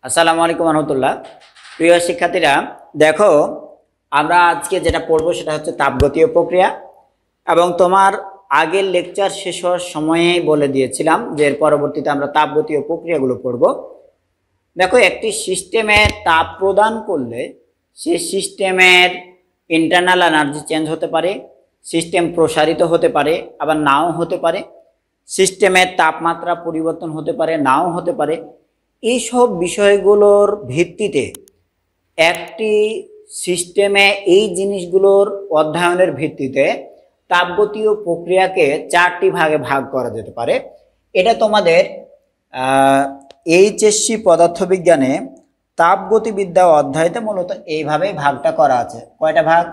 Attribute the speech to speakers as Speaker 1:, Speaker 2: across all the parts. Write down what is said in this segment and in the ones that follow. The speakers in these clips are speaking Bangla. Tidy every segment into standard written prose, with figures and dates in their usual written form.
Speaker 1: আসসালামু আলাইকুম রহমতুল্লাহ। প্রিয় শিক্ষার্থীরা, দেখো আমরা আজকে যেটা পড়বো সেটা হচ্ছে তাপগতীয় প্রক্রিয়া। এবং তোমার আগের লেকচার শেষ হওয়ার সময়েই বলে দিয়েছিলাম যে এর পরবর্তীতে আমরা তাপগতীয় প্রক্রিয়াগুলো পড়ব। দেখো, একটি সিস্টেমে তাপ প্রদান করলে সেই সিস্টেমের ইন্টারনাল এনার্জি চেঞ্জ হতে পারে, সিস্টেম প্রসারিত হতে পারে, আবার নাও হতে পারে, সিস্টেমের তাপমাত্রা পরিবর্তন হতে পারে, নাও হতে পারে। এইসব বিষয়গুলোর ভিত্তিতে একটি সিস্টেমে এই জিনিসগুলোর অধ্যয়নের ভিত্তিতে তাপগতীয় প্রক্রিয়াকে চারটি ভাগে ভাগ করা যেতে পারে। এটা তোমাদের এইচএসসি পদার্থবিজ্ঞানে তাপগতিবিদ্যা অধ্যায়তে মূলত এইভাবেই ভাগটা করা আছে। কয়টা ভাগ?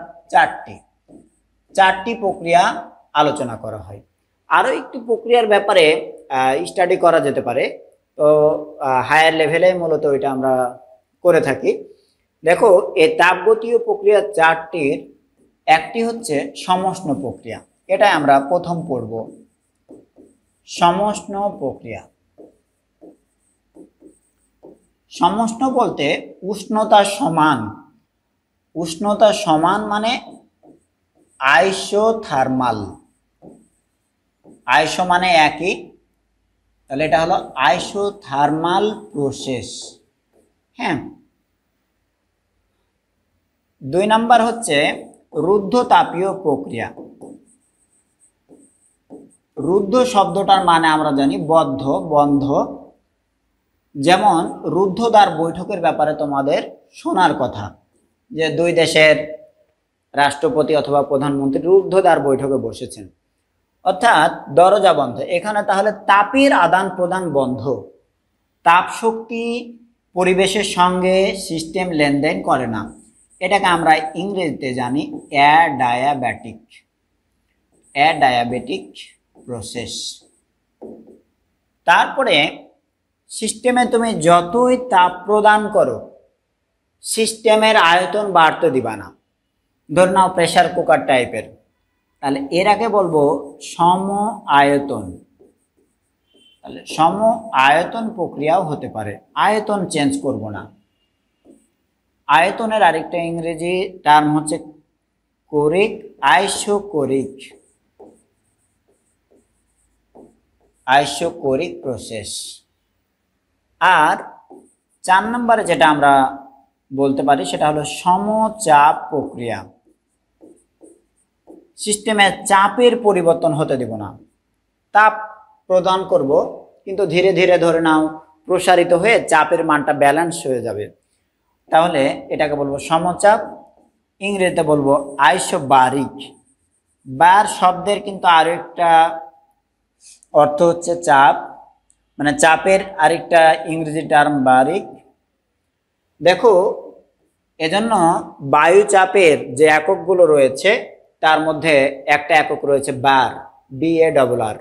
Speaker 1: চারটি প্রক্রিয়া আলোচনা করা হয়। আরও একটি প্রক্রিয়ার ব্যাপারে স্টাডি করা যেতে পারে, তো হায়ার লেভেলে মূলত এটা আমরা করে থাকি। দেখো, এই তাপগতীয় প্রক্রিয়া চারটির একটি হচ্ছে সমষ্ণ প্রক্রিয়া। এটাই আমরা প্রথম পড়ব। সমষ্ণ প্রক্রিয়া। সমষ্ণ বলতে উষ্ণতা সমান মানে আইসোথার্মাল। আইসো মানে একই, তাহলে এটা হলো আইসোথার্মাল প্রসেস। হ্যাঁ, 2 নাম্বার হচ্ছে রুদ্ধতাপীয় প্রক্রিয়া। রুদ্ধ শব্দটার মানে আমরা জানি বন্ধ। যেমন রুদ্ধদ্বার বৈঠকের ব্যাপারে তোমাদের শোনার কথা, যে 2 দেশের রাষ্ট্রপতি অথবা প্রধানমন্ত্রী রুদ্ধদ্বার বৈঠকে বসেছেন, অর্থাৎ দরজা বন্ধ। এখানে তাহলে তাপের আদান প্রদান বন্ধ, তাপ শক্তি পরিবেশের সঙ্গে সিস্টেম লেনদেন করে না। এটাকে আমরা ইংরেজিতে জানি অ্যাডায়াবেটিক প্রসেস। তারপরে সিস্টেমে তুমি যতই তাপ প্রদান করো সিস্টেমের আয়তন বাড়তে দিবা না। ধরে নাও প্রেসার কুকার টাইপের, তাহলে এর আগে বলবো সম আয়তন। তাহলে সম আয়তন প্রক্রিয়াও হতে পারে, আয়তন চেঞ্জ করব না। আয়তনের আরেকটা ইংরেজি টার্ম হচ্ছে আইসোকোরিক প্রসেস। আর 4 নম্বরে যেটা আমরা বলতে পারি সেটা হলো সমচাপ প্রক্রিয়া। সিস্টেমে চাপের পরিবর্তন হতে দেব না, তাপ প্রদান করব কিন্তু ধীরে ধীরে ধরে নাও প্রসারিত হয়ে চাপের মানটা ব্যালেন্স হয়ে যাবে, তাহলে এটাকে বলবো সমচাপ। ইংরেজিতে বলবো আইসোবারিক। বার শব্দের কিন্তু আরেকটা অর্থ হচ্ছে চাপ, মানে চাপের আরেকটা ইংরেজি টার্ম বারিক। দেখো, এজন্য বায়ু চাপের যে এককগুলো রয়েছে তার মধ্যে একটা একক রয়েছে বার, BARR,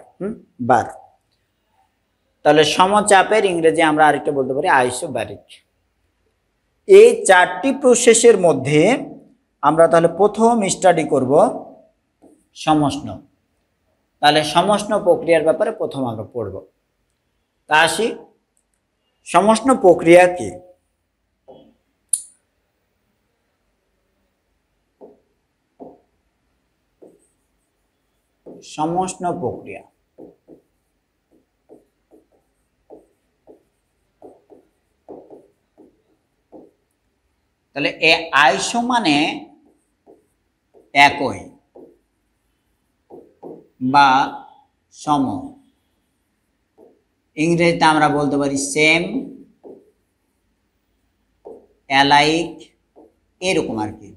Speaker 1: বার। তাহলে সমচাপের ইংরেজি আমরা আরেকটা বলতে পারি আইসোবারিক। এই 4টি প্রসেসের মধ্যে আমরা তাহলে প্রথম স্টাডি করব সমষ্ণ। তাহলে সমষ্ণ প্রক্রিয়ার ব্যাপারে প্রথম আমরা পড়ব। তা আসি, সমষ্ণ প্রক্রিয়া কি? সমষ্ণ প্রক্রিয়া তাহলে এ আইসো মানে একই বা সম, ইংরেজিতে আমরা বলতে পারি সেম, অ্যালাইক, এরকম আর কি।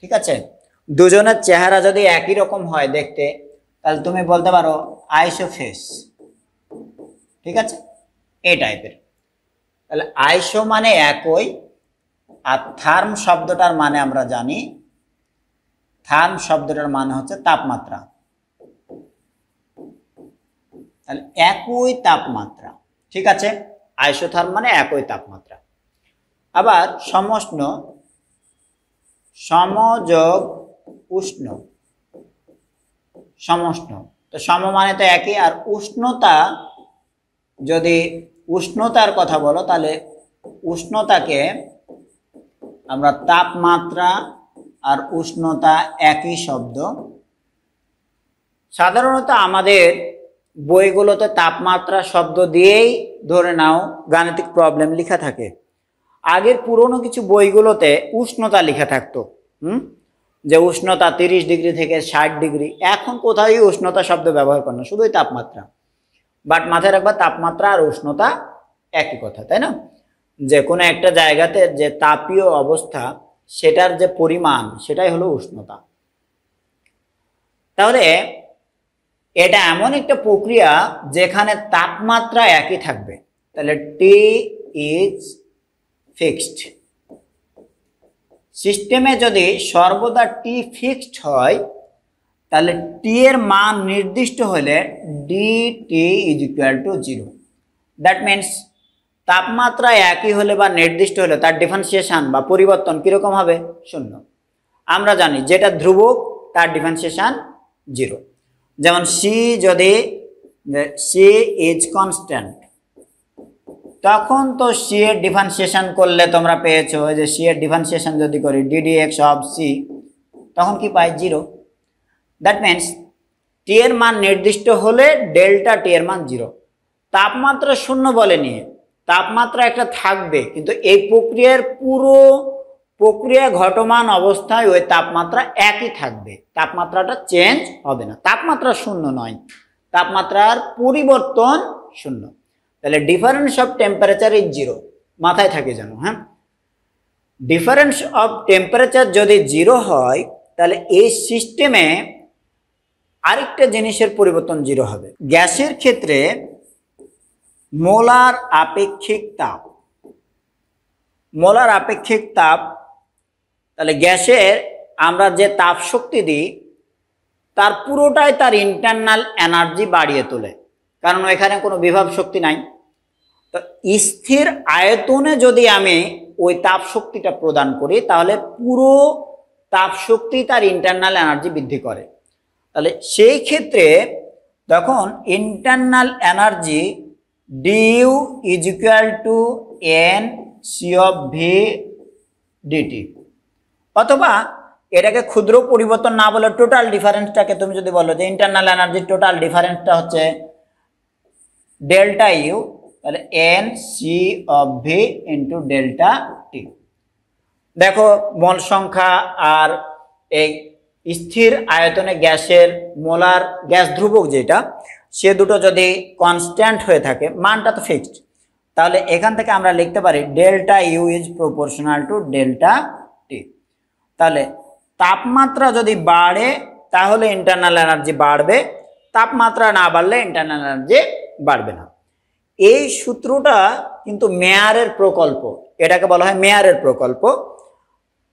Speaker 1: ঠিক আছে, দুজনের চেহারা যদি একই রকম হয় দেখতে, তাহলে তুমি বলতে পারো আইসোফেস। ঠিক আছে, এই টাইপের। তাহলে আইসো মানে একই, আর থার্ম শব্দটার মানে আমরা জানি, থার্ম শব্দটার মানে হচ্ছে তাপমাত্রা। তাহলে একই তাপমাত্রা। ঠিক আছে, আইসোথার্ম মানে একই তাপমাত্রা। আবার সমষ্ণ, সমযোগ উষ্ণ। সমষ্ণ তো সম মানে তো একই, আর উষ্ণতা, যদি উষ্ণতার কথা বলো তাহলে উষ্ণতাকে আমরা তাপমাত্রা আর উষ্ণতা একই শব্দ। সাধারণত আমাদের বইগুলোতে তাপমাত্রা শব্দ দিয়েই ধরে নাও গাণিতিক প্রবলেম লেখা থাকে। আগের পুরনো কিছু বইগুলোতে উষ্ণতা লেখা থাকতো, যে উষ্ণতা 30 ডিগ্রি থেকে 60 ডিগ্রি। এখন কোথায় উষ্ণতা শব্দ ব্যবহার করে না, শুধুই তাপমাত্রা। বাট মাথায় রাখবা তাপমাত্রা আর উষ্ণতা একই কথা, তাই না? যে কোনো একটা জায়গাতে যে তাপীয় অবস্থা সেটার যে পরিমাণ সেটাই হলো উষ্ণতা। তাহলে এটা এমন একটা প্রক্রিয়া যেখানে তাপমাত্রা একই থাকবে। তাহলে টি ইজ ফিক্সড। সিস্টেমে যদি সর্বদা টি ফিক্সড হয় তাহলে টি এর মান নির্দিষ্ট হলে DT is equal to 0। That means তাপমাত্রা একই হলে বা নির্দিষ্ট হলে তার ডিফারেন্সিয়েশন বা পরিবর্তন কিরকম হবে? 0। আমরা জানি যেটা ধ্রুবক তার ডিফারেন্সিয়েশন 0। যেমন সি যদি সি ইজ কনস্ট্যান্ট, তখন তো সি এর ডিফারেন্সিয়েশন করলে তোমরা পেয়েছো যে সি এর ডিফারেন্সিয়েশন যদি করি ডিডিএক্স অফ সি, তখন কি পাই? 0। দ্যাট মিনস টি এর মান নির্দিষ্ট হলে ডেল্টা টি এর মান 0। তাপমাত্রা 0 বলেনি, তাপমাত্রা একটা থাকবে, কিন্তু এই প্রক্রিয়ার পুরো প্রক্রিয়া ঘটমান অবস্থায় ওই তাপমাত্রা একই থাকবে, তাপমাত্রাটা চেঞ্জ হবে না। তাপমাত্রা 0 নয়, তাপমাত্রার পরিবর্তন 0। তাহলে ডিফারেন্স অফ টেম্পারেচার ইজ 0, মাথায় থাকে যেন। হ্যাঁ, ডিফারেন্স অফ টেম্পারেচার যদি 0 হয় তাহলে এই সিস্টেমে আরেকটা জিনিসের পরিবর্তন 0 হবে। গ্যাসের ক্ষেত্রে মোলার আপেক্ষিক তাপ, মোলার আপেক্ষিক তাপ, তাহলে গ্যাসের আমরা যে তাপ শক্তি দিই তার পুরোটাই তার ইন্টারনাল এনার্জি বাড়িয়ে তোলে, কারণ এখানে কোনো বিভব শক্তি নাই। তো স্থির আয়তনে যদি আমি ওই তাপ শক্তিটা প্রদান করি তাহলে পুরো তাপ শক্তি তার ইন্টারনাল এনার্জি বৃদ্ধি করে। তাহলে সেই ক্ষেত্রে তখন internal energy DU is equal to N C of V DT, অথবা এটাকে ক্ষুদ্র পরিবর্তন না বলে টোটাল ডিফারেন্সটাকে তুমি যদি বলো যে ইন্টারনাল এনার্জির টোটাল ডিফারেন্সটা হচ্ছে ডেল্টা ইউ, তাহলে N C of V into delta T. দেখো মোল সংখ্যা আর এই স্থির আয়তনে গ্যাসের মোলার গ্যাস ধ্রুবক যেটা, সে দুটো যদি কনস্ট্যান্ট হয়ে থাকে, মানটা তো ফিক্সড, তাহলে এখান থেকে আমরা লিখতে পারি delta U is proportional to delta T. তাহলে তাপমাত্রা যদি বাড়ে তাহলে ইন্টারনাল এনার্জি বাড়বে, তাপমাত্রা না বাড়লে ইন্টারনাল এনার্জি বাড়বে না। এই সূত্রটা কিন্তু মেয়ারের প্রকল্প, এটাকে বলা হয় মেয়ারের প্রকল্প।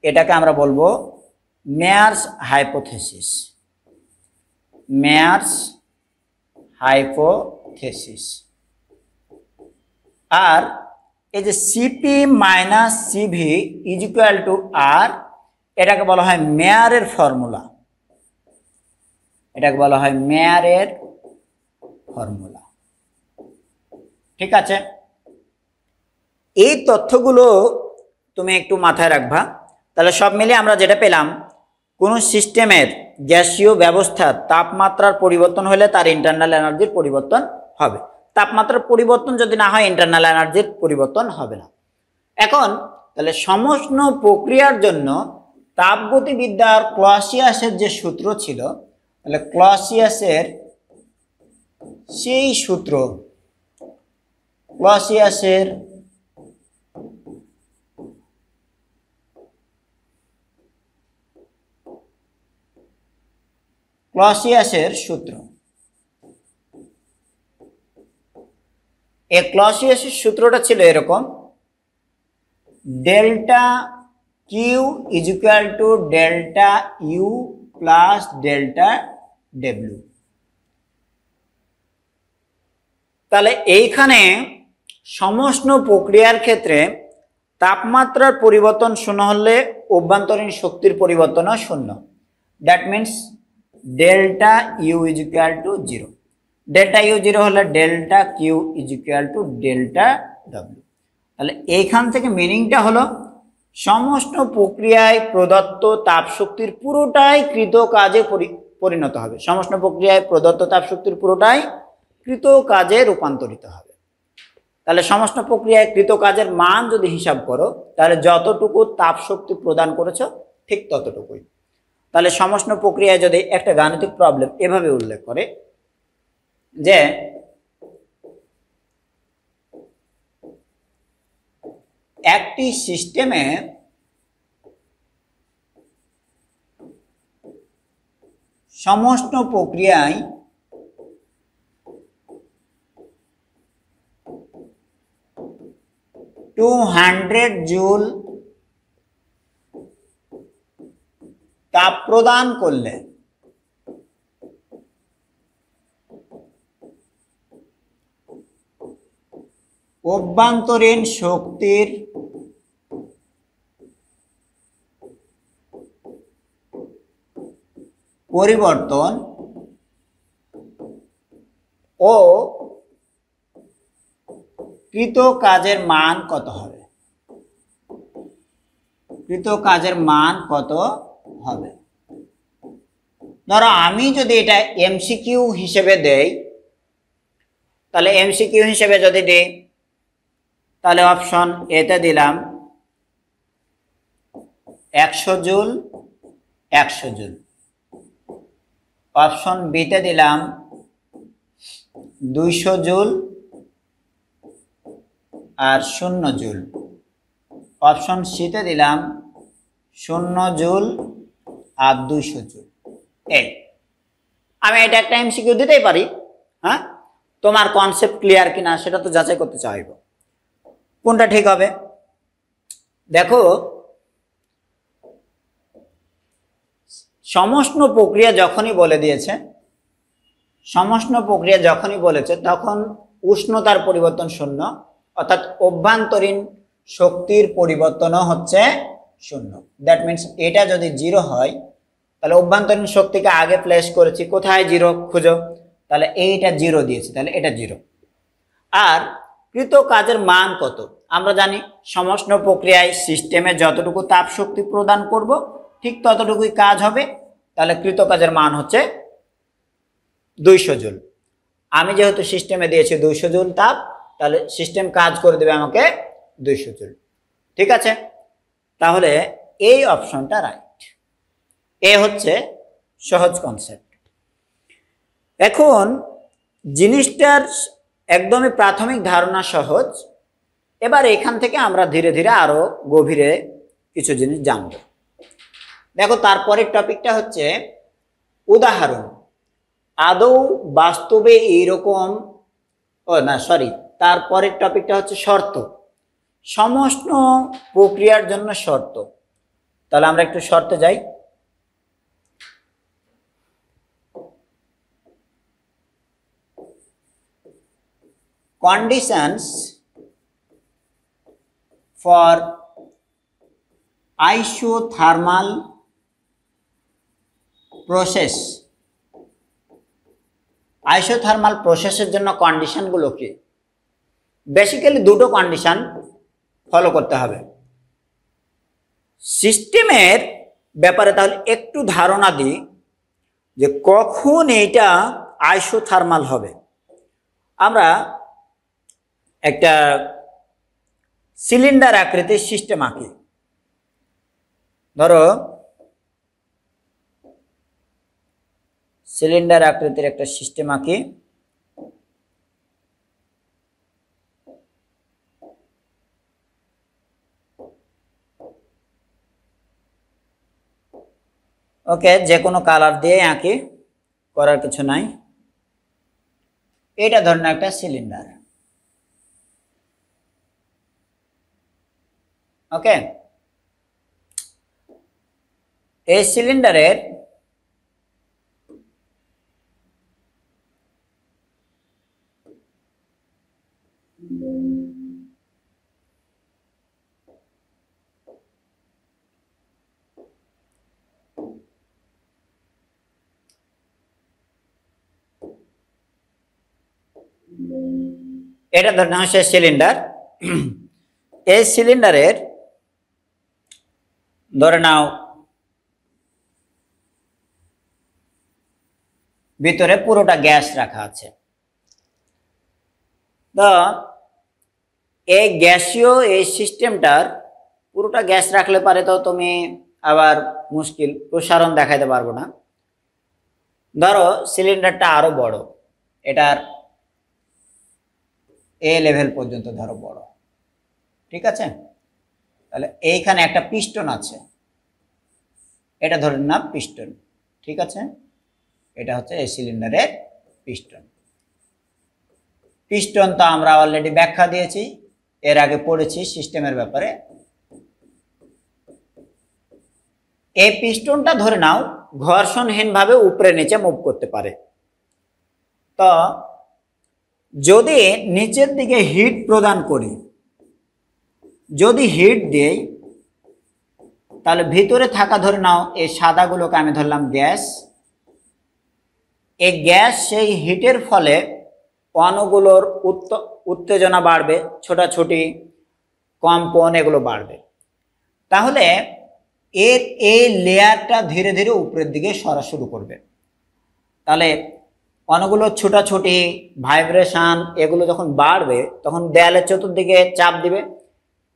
Speaker 1: এটাকে আমরা বলবো মেয়ারস হাইপোথেসিস, মেয়ারস হাইপোথেসিস। আর এই যে CP minus CV is equal to R, এটাকে বলা হয় মেয়ারের ফর্মুলা, এটাকে বলা হয় মেয়ারের ফর্মুলা। ঠিক আছে, এই তথ্যগুলো তুমি একটু মাথায় রাখবা। তাহলে সব মিলিয়ে আমরা যেটা পেলাম, কোন সিস্টেমের গ্যাসীয় ব্যবস্থার তাপমাত্রার পরিবর্তন হলে তার ইন্টারনাল এনার্জির পরিবর্তন হবে, তাপমাত্রার পরিবর্তন যদি না হয় ইন্টারনাল এনার্জির পরিবর্তন হবে না। এখন তাহলে সমস্ত প্রক্রিয়ার জন্য তাপগতিবিদ্যার ক্লসিয়াসের যে সূত্র ছিল, তাহলে ক্লসিয়াসের সেই সূত্র, ক্লসিয়াসের সূত্র, এই ক্লসিয়াসের সূত্রটা ছিল এরকম, delta Q is equal to delta U plus delta W. তাহলে এইখানে সমস্ত প্রক্রিয়ার ক্ষেত্রে তাপমাত্রার পরিবর্তন 0 হলে অভ্যন্তরীণ শক্তির পরিবর্তনও 0। That means delta U is equal to 0। Delta U 0 হলে delta Q is equal to delta W. তাহলে এইখান থেকে মিনিংটা হলো সমস্ত প্রক্রিয়ায় প্রদত্ত তাপশক্তির পুরোটাই কৃত কাজে পরিণত হবে। সমস্ত প্রক্রিয়ায় প্রদত্ত তাপশক্তির পুরোটাই কৃত কাজে রূপান্তরিত হবে। তাহলে সমস্ত প্রক্রিয়ায় কৃত কাজের মান যদি হিসাব করো তাহলে যতটুকু তাপশক্তি প্রদান করেছো ঠিক ততটুকুই। তাহলে সমস্ত প্রক্রিয়ায় যদি একটা গাণিতিক প্রবলেম এভাবে উল্লেখ করে যে একটি সিস্টেমে সমস্ত প্রক্রিয়ায় 200 জুল তাপ প্রদান করলে অভ্যন্তরীণ শক্তির পরিবর্তন ও কৃত কাজের মান কত হবে? কৃত কাজের মান কত হবে? ধরো আমি যদি এটা এমসিকিউ হিসেবে দেই, তাহলে এমসিকিউ হিসেবে যদি দেই তাহলে অপশন এতে দিলাম 100 জুল 100 জুল, অপশন বিতে দিলাম 200 জুল আর 0 জুল, অপশন সিতে দিলাম 0 জুল আর 200 জুল। এই আমি এটা একটা এমসিকিউ দিতেই পারি, হ্যাঁ, তোমার কনসেপ্ট ক্লিয়ার কিনা সেটা তো যাচাই করতে চাইব। কোনটা ঠিক হবে? দেখো সমস্ত প্রক্রিয়া যখনই বলে দিয়েছে, সমস্ত প্রক্রিয়া যখনই বলেছে তখন উষ্ণতার পরিবর্তন শূন্য, অর্থাৎ অভ্যন্তরীণ শক্তির পরিবর্তনও হচ্ছে শূন্য। দ্যাট মিনস এটা যদি 0 হয় তাহলে অভ্যন্তরীণ শক্তিকে আগে প্লেস করেছি, কোথায় 0 খুঁজো, তাহলে এইটা 0 দিয়েছি, তাহলে এটা 0। আর কৃত কাজের মান কত? আমরা জানি সমস্ত প্রক্রিয়ায় সিস্টেমে যতটুকু তাপ শক্তি প্রদান করব ঠিক ততটুকুই কাজ হবে। তাহলে কৃত কাজের মান হচ্ছে 200 জুল। আমি যেহেতু সিস্টেমে দিয়েছি 200 জুল তাপ, তাহলে সিস্টেম কাজ করে দেবে আমাকে 200 জুল। ঠিক আছে, তাহলে এই অপশনটা রাইট। এ হচ্ছে সহজ কনসেপ্ট। এখন জিনিসটার একদমই প্রাথমিক ধারণা সহজ, এবার এখান থেকে আমরা ধীরে ধীরে আরো গভীরে কিছু জিনিস জানব। দেখো তারপরের টপিকটা হচ্ছে উদাহরণ। আদৌ বাস্তবে এইরকম, তারপরের টপিকটা হচ্ছে শর্ত। সমস্ত প্রক্রিয়ার জন্য শর্ত। তাহলে আমরা একটু শর্তে যাই। Conditions for isothermal process. Isothermal প্রসেসের জন্য কন্ডিশনগুলো কি? বেসিক্যালি দুটো কন্ডিশন ফলো করতে হবে সিস্টেমের ব্যাপারে। তাহলে একটু ধারণা দিই যে কখন এইটা আইসোথার্মাল হবে। আমরা একটা সিলিন্ডার আকৃতির সিস্টেম আঁকি। ধরো সিলিন্ডার আকৃতির একটা সিস্টেম আঁকি। ওকে, যে কোনো কালার দিয়ে আঁকি, করার কিছু নাই। এটা ধরুন একটা সিলিন্ডার। ওকে, এই সিলিন্ডারের এটা ধরুন হচ্ছে সিলিন্ডার। এই সিলিন্ডারের ধরে নাও ভিতরে পুরোটা গ্যাস রাখা আছে। তো এই গ্যাসীয় এই সিস্টেমটার পুরোটা গ্যাস রাখলে পারে তো তুমি আবার মুশকিল, প্রসারণ দেখাইতে পারবো না। ধরো সিলিন্ডারটা আরো বড়, এটার এ লেভেল পর্যন্ত ধরো বড়, ঠিক আছে? তাহলে এইখানে একটা পিস্টন আছে, এটা ধরে না পিস্টন, ঠিক আছে? এটা হচ্ছে এই সিলিন্ডারের পিস্টন। পিস্টন তো আমরা অলরেডি ব্যাখ্যা দিয়েছি, এর আগে পড়েছি সিস্টেমের ব্যাপারে। এই পিস্টনটা ধরে নাও ঘর্ষণহীন ভাবে উপরে নিচে মুভ করতে পারে। তো যদি নিচের দিকে হিট প্রদান করি, যদি হিট দেই, তাহলে ভিতরে থাকা ধরে নাও এই সাদাগুলোকে আমি ধরলাম গ্যাস। এই গ্যাস সেই হিটের ফলে অণুগুলোর উত্তেজনা বাড়বে, ছোটাছুটি, কম্পন এগুলো বাড়বে। তাহলে এর এই লেয়ারটা ধীরে ধীরে উপরের দিকে সরা শুরু করবে। তাহলে অণুগুলোর ছোটাছুটি, ভাইব্রেশন এগুলো যখন বাড়বে তখন দেয়ালের চতুর্দিকে চাপ দিবে।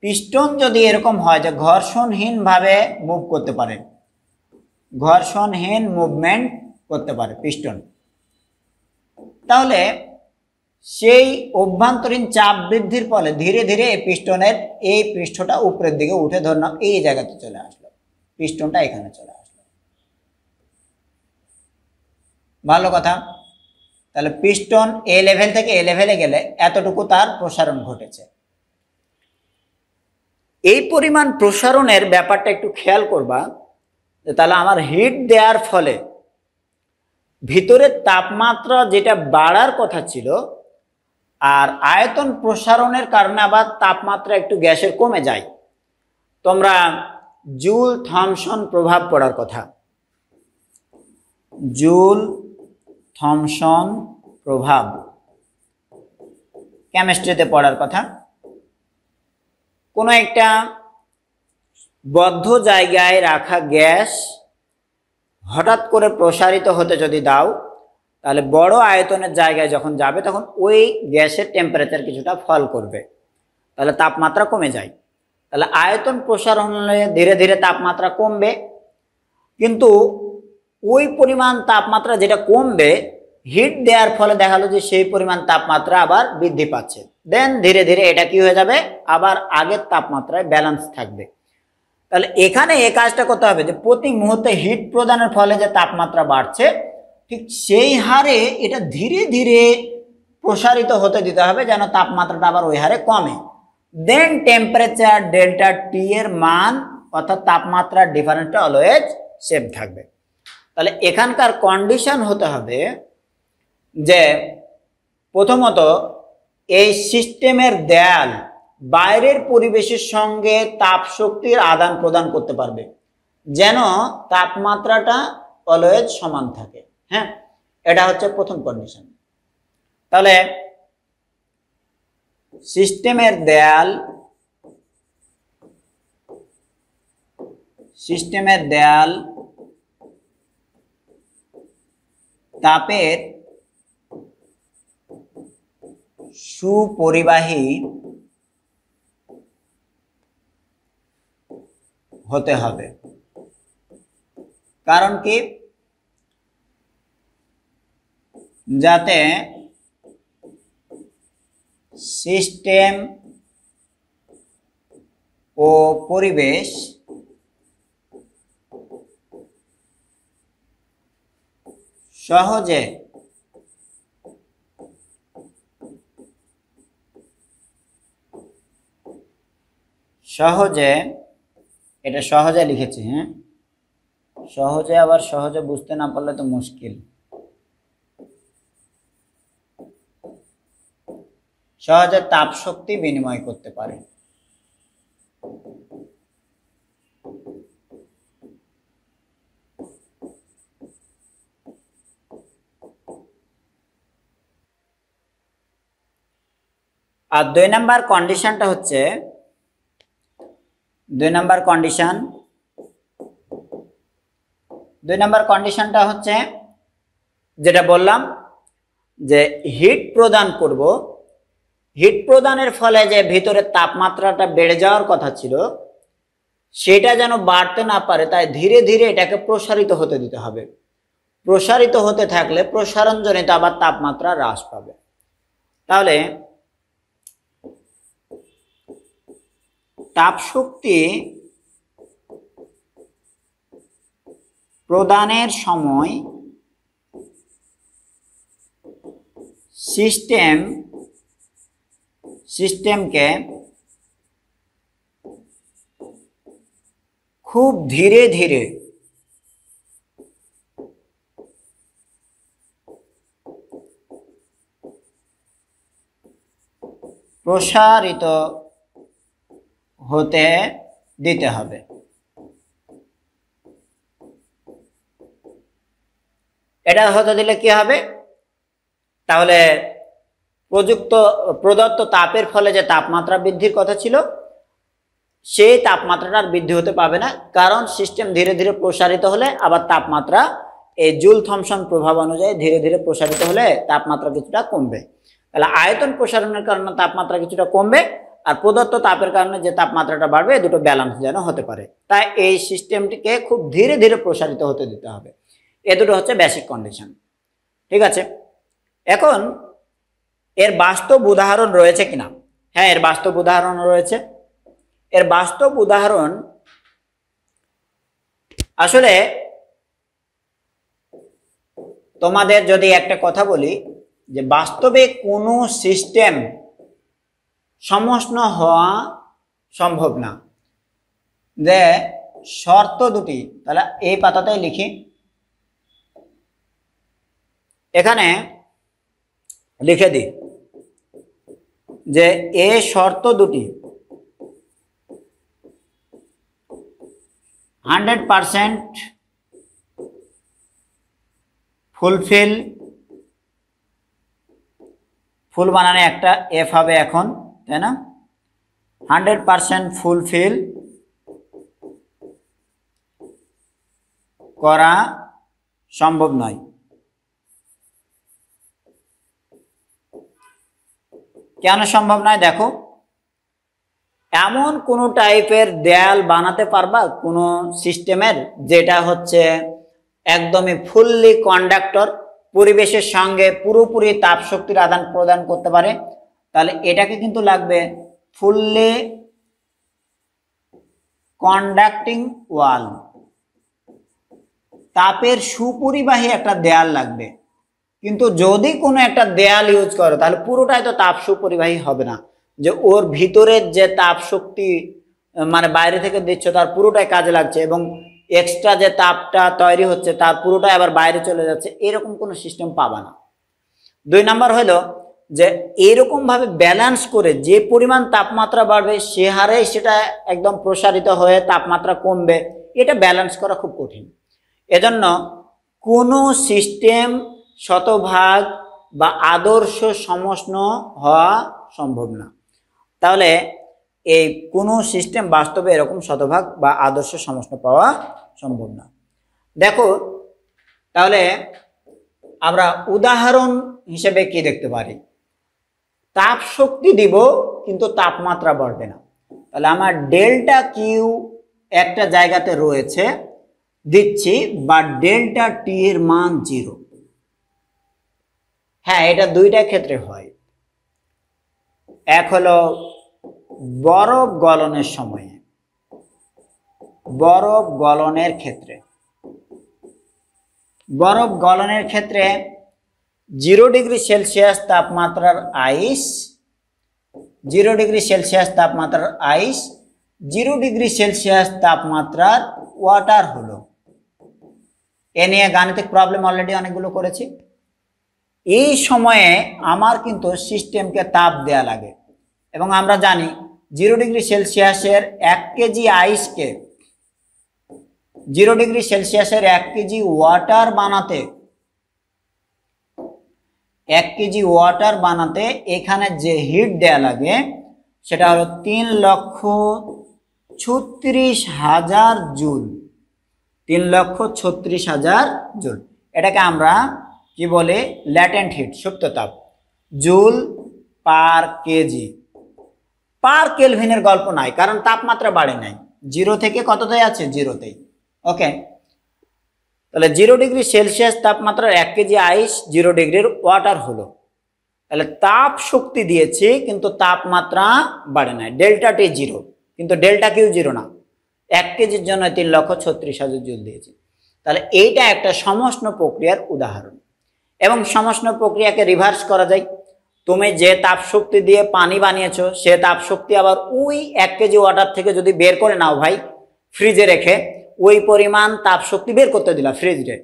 Speaker 1: পিস্টন যদি এরকম হয় যে ঘর্ষণহীনভাবে মুভ করতে পারে, ঘর্ষণহীন মুভমেন্ট করতে পারে পিস্টন, তাহলে সেই অভ্যন্তরীণ চাপ বৃদ্ধির ফলে ধীরে ধীরে এই পিস্টনের এই পৃষ্ঠটা উপরের দিকে উঠে ধরলাম এই জায়গাতে চলে আসলো, পিস্টনটা এখানে চলে আসলো। ভালো কথা। তাহলে পিস্টন এ লেভেল থেকে এ লেভেলে গেলে এতটুকু তার প্রসারণ ঘটেছে। এই পরিমাণ প্রসারণের ব্যাপারটা একটু খেয়াল করবা, তাহলে আমার হিট দেওয়ার ফলে ভিতরের তাপমাত্রা যেটা বাড়ার কথা ছিল, আর আয়তন প্রসারণের কারণে আবার তাপমাত্রা একটু গ্যাসের কমে যায়। তোমরা জুল থমসন প্রভাব পড়ার কথা, জুল থমসন প্রভাব কেমিস্ট্রিতে পড়ার কথা। কোনো একটা বদ্ধ জায়গায় রাখা গ্যাস হঠাৎ করে প্রসারিত হতে যদি দাও, তাহলে বড় আয়তনের জায়গায় যখন যাবে তখন ওই গ্যাসের টেম্পারেচার কিছুটা ফল করবে, তাহলে তাপমাত্রা কমে যায়। তাহলে আয়তন প্রসারণ হলে ধীরে ধীরে তাপমাত্রা কমবে, কিন্তু ওই পরিমাণ তাপমাত্রা যেটা কমবে হিট দেওয়ার ফলে দেখালো যে সেই পরিমাণ তাপমাত্রা আবার বৃদ্ধি পাচ্ছে। দেন ধীরে ধীরে এটা কি হয়ে যাবে, আবার আগের তাপমাত্রায় ব্যালেন্স থাকবে। তাহলে এখানে এই কাজটা করতে হবে যে প্রতি মুহূর্তে হিট প্রদানের ফলে যে তাপমাত্রা বাড়ছে, ঠিক সেই হারে এটা ধীরে ধীরে প্রসারিত হতে দিতে হবে যেন তাপমাত্রাটা আবার ওই হারে কমে। দেন টেম্পারেচার ডেল্টা টি এর মান অর্থাৎ তাপমাত্রার ডিফারেন্সটা অলওয়েজ সেম থাকবে। তাহলে এখানকার কন্ডিশন হতে হবে যে প্রথমত এই সিস্টেমের দেয়াল বাইরের পরিবেশের সঙ্গে তাপ শক্তির আদান প্রদান করতে পারবে যেন তাপমাত্রাটা অলওয়েজ সমান থাকে। হ্যাঁ, এটা হচ্ছে প্রথম কন্ডিশন। তাহলে সিস্টেমের দেয়াল তাপের সুপরিবাহী হতে হবে। কারণ কি, যাতে সিস্টেম ও পরিবেশ সহজে এটা সহজে লিখেছি, হ্যাঁ, সহজে, আবার সহজে বুঝতে না পারলে তো মুশকিল। সহজে তাপ শক্তি বিনিময় করতে পারে। আর 2 নাম্বার কন্ডিশনটা হচ্ছে দুই নাম্বার কন্ডিশনটা হচ্ছে যেটা বললাম যে হিট প্রদান করব, হিট প্রদানের ফলে যে ভিতরে তাপমাত্রাটা বেড়ে যাওয়ার কথা ছিল সেটা যেন বাড়তে না পারে, তাই ধীরে ধীরে এটাকে প্রসারিত হতে দিতে হবে। প্রসারিত হতে থাকলে প্রসারণজনিত আবার তাপমাত্রা হ্রাস পাবে। তাহলে তাপ শক্তি প্রদানের সময় সিস্টেমকে খুব ধীরে ধীরে প্রসারিত হতে দিতে হবে। এটা হতে দিলে কি হবে, তাহলে প্রদত্ত তাপের ফলে যে তাপমাত্রা বৃদ্ধির কথা ছিল সেই তাপমাত্রাটা আর বৃদ্ধি হতে পাবে না, কারণ সিস্টেম ধীরে ধীরে প্রসারিত হলে আবার তাপমাত্রা এই জুল থমসন প্রভাব অনুযায়ী ধীরে ধীরে প্রসারিত হলে তাপমাত্রা কিছুটা কমবে। তাহলে আয়তন প্রসারণের কারণে তাপমাত্রা কিছুটা কমবে, আর প্রদত্ত তাপের কারণে যে তাপমাত্রাটা বাড়বে দুটো ব্যালেন্স যেন হতে পারে, তাই এই সিস্টেমটিকে খুব ধীরে ধীরে প্রসারিত হতে দিতে হবে। এ দুটো হচ্ছে বেসিক কন্ডিশন। ঠিক আছে, এখন এর বাস্তব উদাহরণ রয়েছে কিনা? হ্যাঁ, এর বাস্তব উদাহরণ রয়েছে। এর বাস্তব উদাহরণ আসলে তোমাদের যদি একটা কথা বলি যে বাস্তবে কোনো সিস্টেম সমষ্ণ হওয়া সম্ভব না, যে শর্ত দুটি, তাহলে এই পাতাটাই লিখি। এখানে লিখে দিই যে এ শর্ত দুটি 100% ফুলফিল, ফুল বানানে একটা এফ হবে এখন, তাই না? 100% ফুলফিল করা সম্ভব নয়। কেন সম্ভব নয়? দেখো, এমন কোনো টাইপের দেয়াল বানাতে পারবা কোনো সিস্টেমের যেটা হচ্ছে একদমই ফুললি কন্ডাক্টর, পরিবেশের সঙ্গে পুরোপুরি তাপ শক্তির আদান প্রদান করতে পারে, তাহলে এটাকে কিন্তু লাগবে ফুললি কন্ডাক্টিং ওয়াল, তাপের সুপরিবাহী একটা দেয়াল লাগবে। কিন্তু যদি কোনো একটা দেয়াল ইউজ করো তাহলে পুরোটাই তো তাপ সুপরিবাহী হবে না, যে ওর ভিতরের যে তাপ শক্তি মানে বাইরে থেকে দিচ্ছ তার পুরোটাই কাজে লাগছে এবং এক্সট্রা যে তাপটা তৈরি হচ্ছে তার পুরোটাই আবার বাইরে চলে যাচ্ছে, এরকম কোনো সিস্টেম পাবা না। 2 নাম্বার হলো যে এরকম ভাবে ব্যালেন্স করে যে পরিমাণ তাপমাত্রা বাড়বে সে হারেই সেটা একদম প্রসারিত হয়ে তাপমাত্রা কমবে, এটা ব্যালেন্স করা খুব কঠিন। এজন্য কোনো সিস্টেম শতভাগ বা আদর্শ সমষ্ণ হওয়া সম্ভব না। তাহলে এই কোনো সিস্টেম বাস্তবে এরকম শতভাগ বা আদর্শ সমষ্ণ পাওয়া সম্ভব না। দেখো, তাহলে আমরা উদাহরণ হিসেবে কি দেখতে পারি? তাপ শক্তি দিব কিন্তু তাপমাত্রা বাড়বে না, তাহলে আমার ডেল্টা কিউ একটা জায়গাতে রয়েছে দিচ্ছি, বা ডেল্টা টি এর মান 0। হ্যাঁ, এটা দুইটা ক্ষেত্রে হয়। এক হলো বরফ গলনের সময়ে, বরফ গলনের ক্ষেত্রে 0 ডিগ্রি সেলসিয়াস তাপমাত্রার আইস, 0 ডিগ্রি সেলসিয়াস তাপমাত্রার আইস 0 ডিগ্রি সেলসিয়াস তাপমাত্রার ওয়াটার হলো। এ নিয়ে গাণিতিক প্রবলেম অলরেডি অনেকগুলো করেছি। এই সময়ে আমার কিন্তু সিস্টেমকে তাপ দেয়া লাগে এবং আমরা জানি 0 ডিগ্রি সেলসিয়াসের 1 কেজি আইসকে 0 ডিগ্রি সেলসিয়াসের 1 কেজি ওয়াটার বানাতে, 1 কেজি ওয়াটার বানাতে এখানে যে হিট দেয়া লাগে সেটা হলো 36000 জুল, 3,36,000 জুল। এটাকে আমরা কি বলে? ল্যাটেন্ট হিট, সুপ্ত তাপ। Joule per KG. পার কেলভিনের গল্প নাই, কারণ তাপমাত্রা বাড়ে নাই, 0 থেকে কতটাই আছে? 0তেই। ওকে, তাহলে 0 ডিগ্রি সেলসিয়াস তাপমাত্রার 1 কেজি আইস 0 ডিগ্রির ওয়াটার হলো। তাহলে তাপ শক্তি দিয়েছে কিন্তু তাপমাত্রা বাড়ে নাই। ডেল্টা টি 0, কিন্তু ডেল্টা কিউ 0 না। 1 কেজির জন্য 3,36,000 জুল দিয়েছে। তাহলে এইটা একটা সমষ্ণ প্রক্রিয়ার উদাহরণ। এবং সমষ্ণ প্রক্রিয়াকে রিভার্স করা যায়। তুমি যে তাপ শক্তি দিয়ে পানি বানিয়েছো, সে তাপ শক্তি আবার ওই 1 কেজি ওয়াটার থেকে যদি বের করে নাও ভাই, ফ্রিজে রেখে ওই পরিমাণ তাপ শক্তি বের করতে দিলা ফ্রিজে,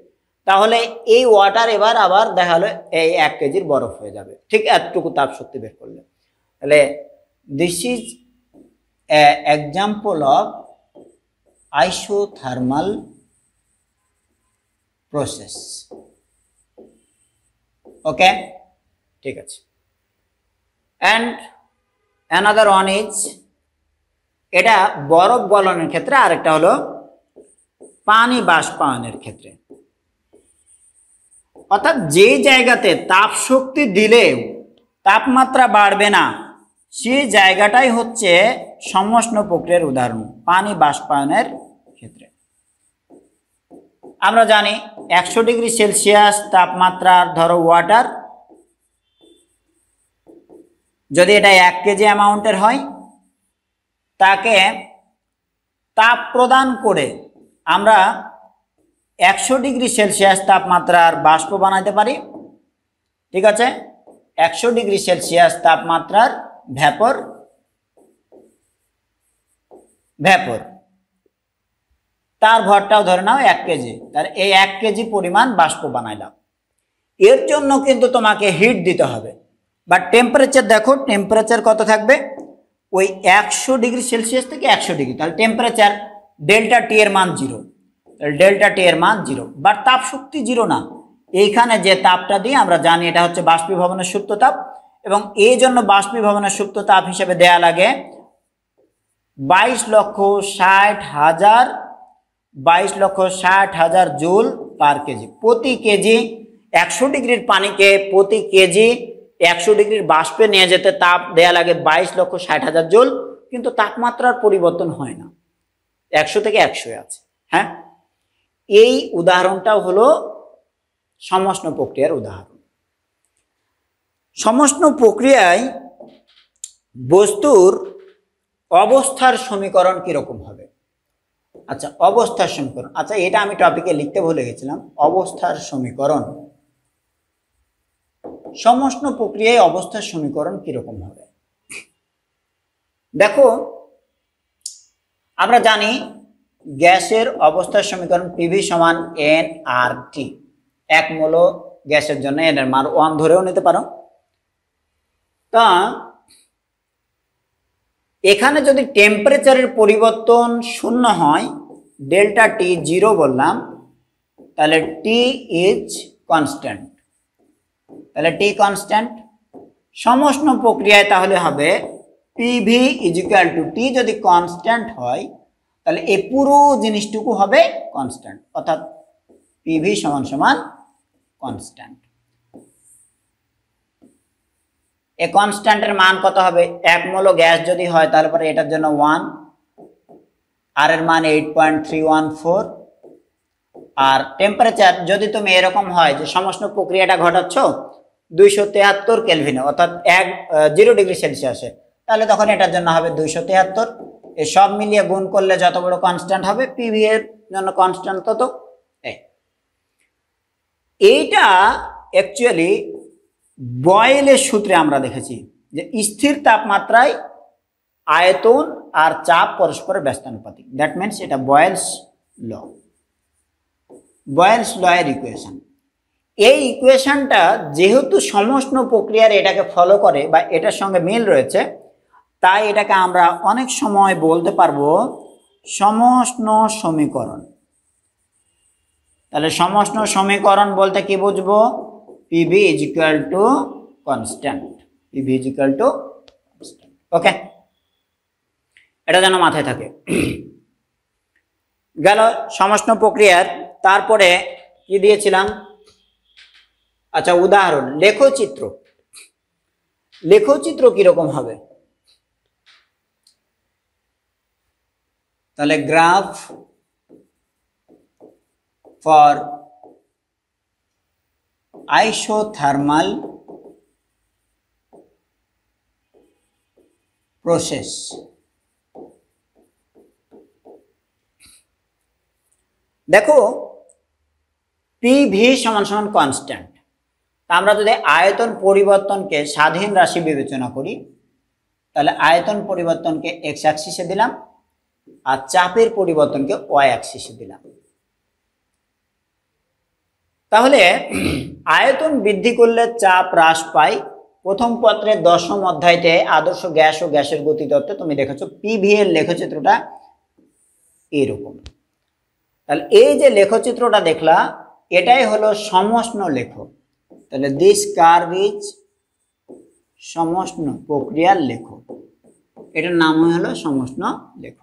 Speaker 1: তাহলে এই ওয়াটার এবার আবার দেখা হলো এই 1 কেজির বরফ হয়ে যাবে, ঠিক এতটুকু তাপ শক্তি বের করলে। তাহলে this is example of isothermal process. Okay, ঠিক আছে। অ্যান্ড অ্যানাদার ওয়ান ইজ, এটা বরফ গলনের ক্ষেত্রে, আরেকটা হলো পানি বাষ্পায়নের ক্ষেত্রে। অর্থাৎ যে জায়গাতে তাপ শক্তি দিলে তাপমাত্রা বাড়বে না, সেই জায়গাটাই হচ্ছে সমষ্ণ প্রক্রিয়ার উদাহরণ, পানি বাষ্পায়নের ক্ষেত্রে। আমরা জানি 100 ডিগ্রি সেলসিয়াস তাপমাত্রার ধরো ওয়াটার, যদি এটা 1 কেজি অ্যামাউন্টের হয়, তাকে তাপ প্রদান করে আমরা 100 ডিগ্রি সেলসিয়াস তাপমাত্রার বাষ্প বানাতে পারি। ঠিক আছে, 100 ডিগ্রি সেলসিয়াস তাপমাত্রার ভ্যাপর, তার ভরটাও ধরে নাও 1 কেজি, তার এই 1 কেজি পরিমাণ বাষ্প বানাইলাম। এর জন্য কিন্তু তোমাকে হিট দিতে হবে, বাট টেম্পারেচার দেখো, টেম্পারেচার কত থাকবে? ওই 100 ডিগ্রি সেলসিয়াস থেকে 100 ডিগ্রি, তাহলে টেম্পারেচার ডেল্টা টি এর মান 0, ডেল্টা টি এর মান 0, বাট তাপ শক্তি 0 না। এইখানে যে তাপটা দিয়ে আমরা জানি এটা হচ্ছে বাষ্পীভবনের সুপ্ত তাপ, এবং এই জন্য বাষ্পীভবনের সুপ্ত তাপ হিসেবে দেয়া লাগে 22,60,000 জুল পার কেজি। প্রতি কেজি 100 ডিগ্রির পানিকে প্রতি কেজি 100 ডিগ্রির বাষ্পে নিয়ে যেতে তাপ দেয়া লাগে 22,60,000 জুল, কিন্তু তাপমাত্রার পরিবর্তন হয় না, 100 থেকে 100 আছে। হ্যাঁ, এই উদাহরণটাও হলো সমষ্ণ প্রক্রিয়ার উদাহরণ। সমষ্ণ প্রক্রিয়ায় বস্তুর অবস্থার সমীকরণ কিরকম হবে? আচ্ছা, অবস্থার সমীকরণ, আচ্ছা এটা আমি টপিকে লিখতে ভুলে গেছিলাম। অবস্থার সমীকরণ, সমষ্ণ প্রক্রিয়ায় অবস্থার সমীকরণ কিরকম হবে? দেখো, আমরা জানি গ্যাসের অবস্থার সমীকরণ পিভি সমান NRT। 1 মোল গ্যাসের জন্য এন এর মান 1 ধরেও নিতে পারো। তা এখানে যদি টেম্পারেচারের পরিবর্তন 0 হয়, ডেল্টা টি 0 বললাম, তাহলে টি ইজ কনস্ট্যান্ট। তাহলে টি কনস্ট্যান্ট। সমষ্ণ প্রক্রিয়ায় তাহলে হবে পিভি ইজিক্যাল টু টি। যদি কনস্ট্যান্ট হয় তাহলে এই পুরো জিনিসটুকু হবে কনস্ট্যান্ট, অর্থাৎ পিভি সমান সমান কনস্ট্যান্ট। এই কনস্ট্যান্টের মান কত হবে? 1 মোল গ্যাস যদি হয় তারপরে এটার জন্য 1, আর এর মান 8.314। আর টেম্পারেচার যদি তুমি এরকম হয় যে সমষ্ণ প্রক্রিয়াটা ঘটাচ্ছ 273 কেলভিনে, অর্থাৎ 0 ডিগ্রি সেলসিয়াসে, তাহলে তখন এটার জন্য হবে 273। এই সব মিলিয়ে গুণ করলে যত বড় কনস্ট্যান্ট হবে, পিভি এর জন্য কনস্ট্যান্ট তত। এইটা অ্যাকচুয়ালি বয়েলের সূত্রে আমরা দেখেছি যে স্থির তাপমাত্রায় আয়তন আর চাপ পরস্পরের ব্যস্তানুপাতিক। দ্যাট মিনস এটা বয়েলস ল, বয়েলস ল এর ইকুয়েশন। এই ইকুয়েশনটা যেহেতু সমষ্ণ প্রক্রিয়ার এটাকে ফলো করে বা এটার সঙ্গে মিল রয়েছে, তাই এটাকে আমরা অনেক সময় বলতে পারবো সমষ্ণ সমীকরণ। তাহলে সমষ্ণ সমীকরণ বলতে কি বুঝবো? PV is equal to constant, PV is equal to constant. Okay, এটা যেন মাথায় থাকে। গেল সমষ্ণ প্রক্রিয়ার। তারপরে কি দিয়েছিলাম? আচ্ছা, উদাহরণ লেখচিত্র। লেখচিত্র কিরকম হবে? তাহলে গ্রাফ ফর আইসোথার্মাল প্রসেস। দেখো পিভি সমান সমান কনস্ট্যান্ট। আমরা যদি আয়তন পরিবর্তনকে স্বাধীন রাশি বিবেচনা করি, তাহলে আয়তন পরিবর্তনকে এক্স অ্যাক্সিসে দিলাম আর চাপের পরিবর্তনকে ওয়াই অ্যাক্সিসে দিলাম। তাহলে আয়তন বৃদ্ধি করলে চাপ হ্রাস পায়। প্রথম পত্রের 10ম অধ্যায়তে আদর্শ গ্যাস ও গ্যাসের গতিতত্ত্বে তুমি দেখেছো পিভি এর লেখচিত্রটা এরকম। তাহলে এই যে লেখচিত্রটা দেখলা, এটাই হলো সমষ্ণ লেখ। তাহলে দিস কার্ভ ইজ সমষ্ণ প্রক্রিয়ার লেখ। এটার নাম হলো সমষ্ণ লেখ।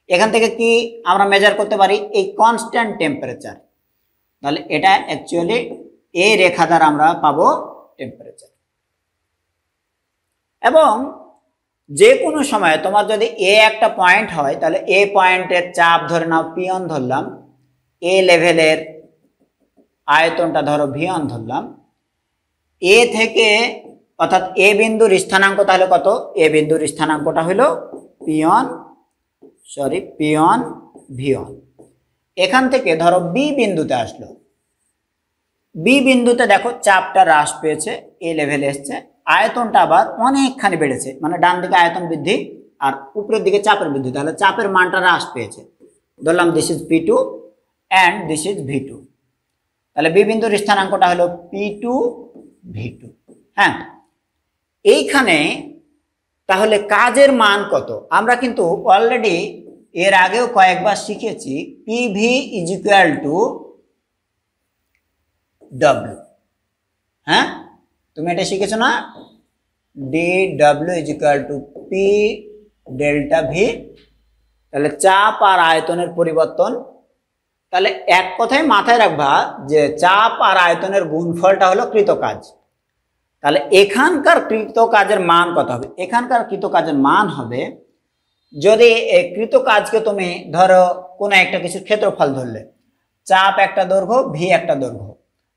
Speaker 1: এখান থেকে কি আমরা মেজার করতে পারি? এই কনস্ট্যান্ট টেম্পারেচার। তাহলে এটা অ্যাকচুয়ালি এই রেখা দ্বারা আমরা পাবো টেম্পারেচার। এবং যে কোনো সময় তোমার যদি এ একটা পয়েন্ট হয়, তাহলে এ পয়েন্টের চাপ ধরে নাও পিয়ন ধরলাম, এ লেভেলের আয়তনটা ধরো ভিয়ন ধরলাম। এ থেকে অর্থাৎ এ বিন্দুর স্থানাঙ্ক তাহলে কত? এ বিন্দুর স্থানাঙ্কটা হলো পিয়ন ভিয়ন। এখান থেকে ধরো বি বিন্দুতে আসলো, বি বিন্দুতে দেখো চাপটা হ্রাস পেয়েছে, এ লেভেলে এসছে, আয়তনটা আবার অনেকখানি বেড়েছে, মানে ডান দিকে আয়তন বৃদ্ধি আর উপরের দিকে চাপের বৃদ্ধি। তাহলে চাপের মানটা হ্রাস পেয়েছে। ধরলাম this is P two and this is V two. তাহলে বি বিন্দুর স্থানাঙ্কটা হলো পি টু ভি টু। হ্যাঁ, এইখানে তাহলে কাজের মান কত? আমরা কিন্তু অলরেডি এর আগেও কয়েকবার শিখেছি PV is equal two W. হ্যাঁ, তুমি এটা শিখেছো না? D W is equal two P delta V. তাহলে চাপ আর আয়তনের পরিবর্তন। তাহলে এক কথায় মাথায় রাখবা যে চাপ আর আয়তনের গুণফলটা হলো কৃত কাজ। তাহলে এখানকার কৃত কাজের মান কত হবে? এখানকার কৃত কাজের মান হবে, যদি এই কৃত কাজকে তুমি ধরো কোনো একটা কিছুর ক্ষেত্রফল ধরলে, চাপ একটা দৈর্ঘ্য, ভি একটা দৈর্ঘ্য,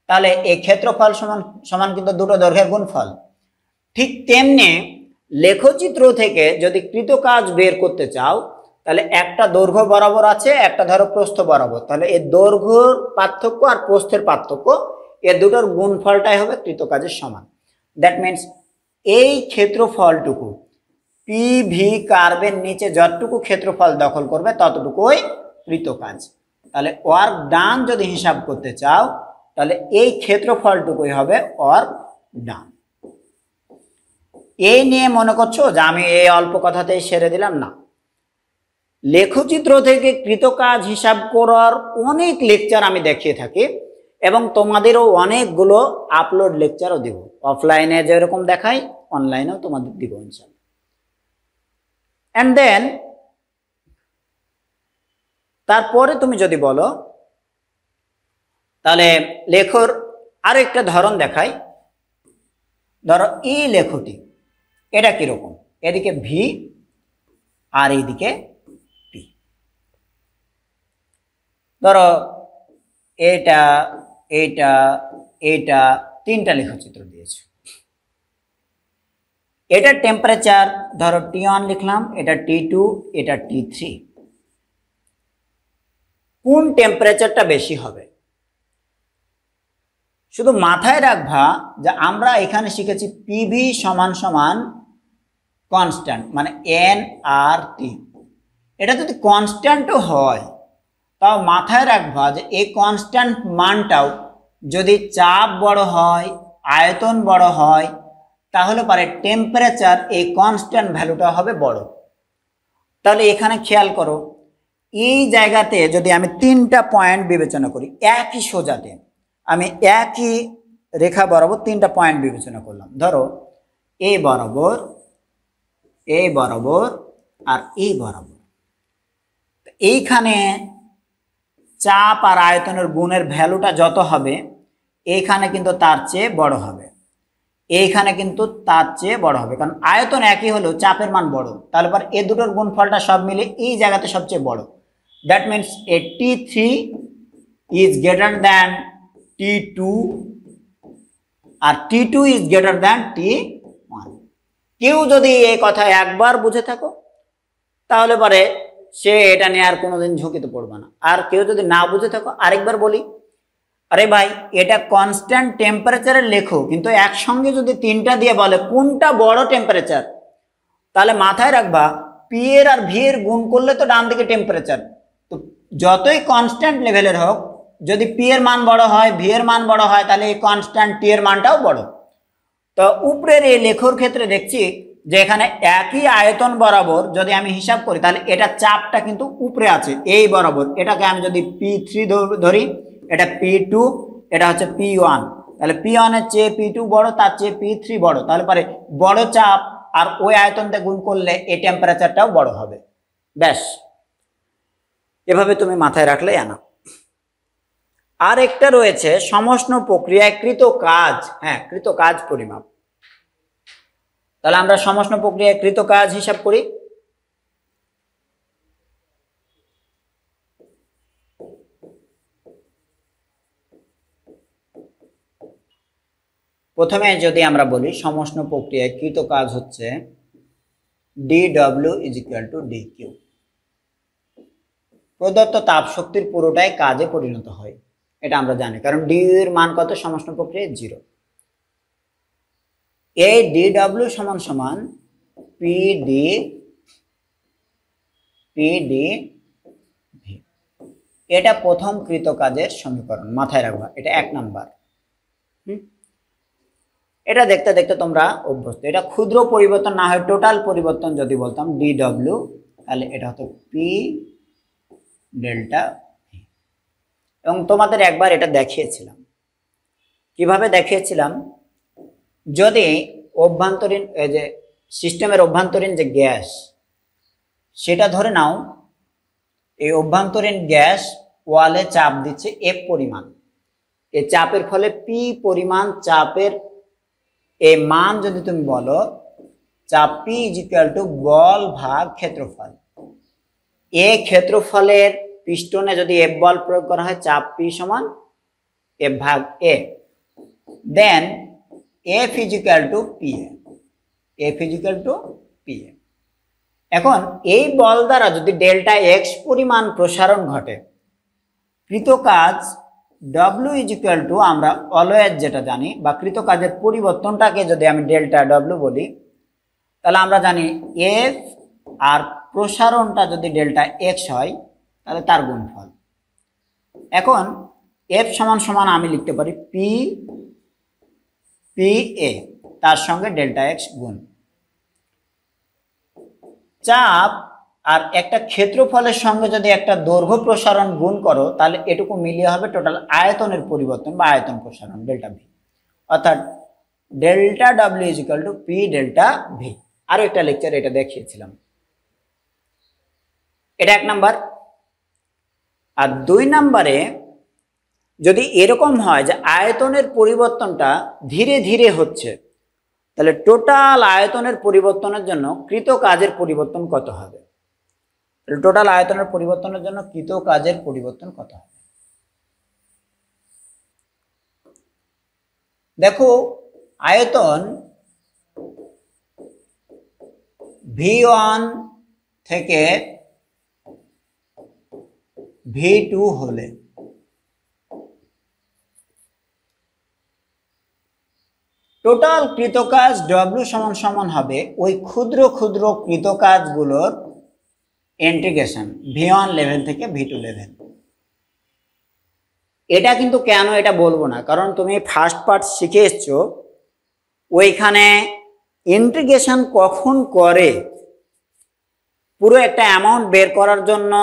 Speaker 1: তাহলে এই ক্ষেত্রফল সমান সমান কিন্তু দুটো দৈর্ঘ্যের গুণফল। ঠিক তেমনি লেখচিত্র থেকে যদি কৃত কাজ বের করতে চাও, তাহলে একটা দৈর্ঘ্য বরাবর আছে, একটা ধরো প্রস্থ বরাবর, তাহলে এই দৈর্ঘ্যর পার্থক্য আর প্রস্থের পার্থক্য, এর দুটোর গুণফলটাই হবে কৃত কাজের সমান। দ্যাট মিনস এই ক্ষেত্রফলটুকু পিভি কার্ভের নিচে যতটুকু ক্ষেত্রফল দখল করবে ততটুকুই কৃত কাজ। তাহলে ওয়ার্ক ডান যদি হিসাব করতে চাও, তাহলে এই ক্ষেত্রফলটুকুই হবে ওয়ার্ক ডান। এই নিয়ে মনে করছো যে আমি এই অল্প কথাতেই সেরে দিলাম? না, লেখচিত্র থেকে কৃত কাজ হিসাব করার অনেক লেকচার আমি দেখিয়ে থাকি এবং তোমাদেরও অনেকগুলো আপলোড লেকচারও দিব। অফলাইনে যেরকম দেখাই অনলাইনেও তোমাদের দিব ইনশাআল্লাহ। অ্যান্ড দেন তারপরে তুমি যদি বলো, তাহলে লেখর আরেকটা ধরন দেখাই। ধরো এই লেখটি, এটা কিরকম? এদিকে ভি আর এইদিকে পি। ধরো এটা এইটা এইটা তিনটা লেখচিত্র দিয়েছে। এটার টেম্পারেচার ধরো T1 লিখলাম, এটা T2, এটা T3। কোন টেম্পারেচারটা বেশি হবে? শুধু মাথায় রাখবা যে আমরা এখানে শিখেছি পিভি সমান সমান কনস্ট্যান্ট, মানে এন আর টি। এটা যদি কনস্ট্যান্টও হয়, তাও মাথায় রাখবা যে এই কনস্ট্যান্ট মানটাও যদি চাপ বড় হয়, আয়তন বড় হয়, তাহলে পারে টেম্পারেচার এই কনস্ট্যান্ট ভ্যালুটা হবে বড়। তাহলে এখানে খেয়াল করো, এই জায়গাতে যদি আমি তিনটা পয়েন্ট বিবেচনা করি, একই সোজাতে আমি একই রেখা বরাবর তিনটা পয়েন্ট বিবেচনা করলাম। ধরো এ বরাবর আর এই বরাবর। এইখানে চাপ আর আয়তনের গুণের ভ্যালুটা যত হবে এইখানে কিন্তু তার চেয়ে বড় হবে, এইখানে কিন্তু তার চেয়ে বড় হবে, কারণ আয়তন একই হলেও চাপের মান বড়। তাহলে পর এই দুটোর গুণফলটা সব মিলে এই জায়গাতে সবচেয়ে বড়। That means a T3 is greater than T2 আর T2 is greater than T1। কেউ যদি এই কথা একবার বুঝে থাকো তাহলে পরে সে এটা নিয়ে আর কোনোদিন ঝুঁকিতে পড়বে না। আর কেউ যদি না বুঝে থাকো আরেকবার বলি, আরে ভাই এটা কনস্ট্যান্ট টেম্পারেচারের লেখো, কিন্তু একসঙ্গে যদি তিনটা দিয়ে বলে কোনটা বড় টেম্পারেচার, তাহলে মাথায় রাখবা পি এর আর ভি এর গুণ করলে তো ডান দিকে টেম্পারেচার। তো যতই কনস্ট্যান্ট লেভেলের হোক, যদি পি এর মান বড় হয় ভি এর মান বড় হয় তাহলে এই কনস্ট্যান্ট টি এর মানটাও বড়। তো উপরের এই লেখর ক্ষেত্রে দেখছি যে এখানে একই আয়তন বরাবর যদি আমি হিসাব করি তাহলে এটা চাপটা কিন্তু উপরে আছে এই বরাবর। এটাকে আমি যদি P3 ধরি, এটা P2, এটা হচ্ছে P1, তাহলে P1 এর চেয়ে P2 বড়, তার চেয়ে P3 বড়, তাহলে পরে বড় চাপ আর ওই আয়তনতে গুণ করলে এই টেম্পারেচারটাও বড় হবে। ব্যাস, এভাবে তুমি মাথায় রাখলে জানা। আর একটা রয়েছে সমষ্ণ প্রক্রিয়ায় কৃত কাজ, হ্যাঁ কৃত কাজ পরিমাপ। তাহলে আমরা সমষ্ণ প্রক্রিয়ায় কৃত কাজ হিসাব করি। প্রথমে যদি আমরা বলি সমষ্ণ প্রক্রিয়ায় কৃত কাজ হচ্ছে dW = dQ। প্রদত্ত তাপ শক্তির পুরোটাই কাজে পরিণত হয়, এটা আমরা জানি, কারণ ডি এর মান কত সমষ্ণ প্রক্রিয়ায় 0। এই dW সমান PD V। এটা প্রথম কৃত কাজের সমীকরণ, মাথায় রাখবা, এটা 1 নাম্বার। এটা দেখতে দেখতে তোমরা অভ্যস্ত। এটা ক্ষুদ্র পরিবর্তন না হয় টোটাল পরিবর্তন যদি বলতাম dW, তাহলে এটা হতো P ডেল্টা V। এবং তোমাদের একবার এটা দেখিয়েছিলাম। কিভাবে দেখিয়েছিলাম, যদি অভ্যন্তরীণ এই যে সিস্টেমের অভ্যন্তরীণ যে গ্যাস সেটা ধরে নাও, এই অভ্যন্তরীণ গ্যাস ওয়ালে চাপ দিচ্ছে F পরিমাণ, এই চাপের ফলে P পরিমাণ চাপের এই মান যদি তুমি বলো চাপ P = বল ভাগ ক্ষেত্রফল। এই ক্ষেত্রফলের পিস্টনে যদি F বল প্রয়োগ করা হয় চাপ P = F ভাগ A, then F = PA। F = PA। এখন এই বল দ্বারা যদি ডেল্টা x পরিমাণ প্রসারণ ঘটে, কৃত কাজ W = আমরা অলওয়েজ যেটা জানি, বা কৃত কাজের পরিবর্তনটাকে যদি আমি ডেল্টা W বলি, তাহলে আমরা জানি F আর প্রসারণটা যদি ডেল্টা x হয় তাহলে তার গুণফল। এখন F সমান আমি লিখতে পারি PA, তার সঙ্গে ডেল্টা x গুণ। চাপ আর একটা ক্ষেত্রফলের সঙ্গে যদি একটা দৈর্ঘ্য প্রসারণ গুণ করো তাহলে এটুকু মিলিয়ে হবে টোটাল আয়তনের পরিবর্তন বা আয়তন প্রসারণ ডেল্টা ভি। অর্থাৎ delta W = P delta V. আরো একটা লেকচার এটা দেখিয়েছিলাম। এটা 1 নাম্বার। আর 2 নাম্বারে যদি এরকম হয় যে আয়তনের পরিবর্তনটা ধীরে ধীরে হচ্ছে, তাহলে টোটাল আয়তনের পরিবর্তনের জন্য কৃত কাজের পরিবর্তন কত হবে? টোটাল আয়তনের পরিবর্তনের জন্য কৃত কাজের পরিবর্তন কত হবে? দেখো, আয়তন V1 থেকে V2 হলে টোটাল কৃতকাজ W সমান হবে ওই ক্ষুদ্র ক্ষুদ্র কৃতকাজগুলোর ইন্টিগ্রেশন V1 লেভেল থেকে V2 লেভেল। এটা কিন্তু কেন এটা বলবো না, কারণ তুমি ফার্স্ট পার্ট শিখে এসছো, ওইখানে ইন্টিগ্রেশন কখন করে পুরো একটা অ্যামাউন্ট বের করার জন্য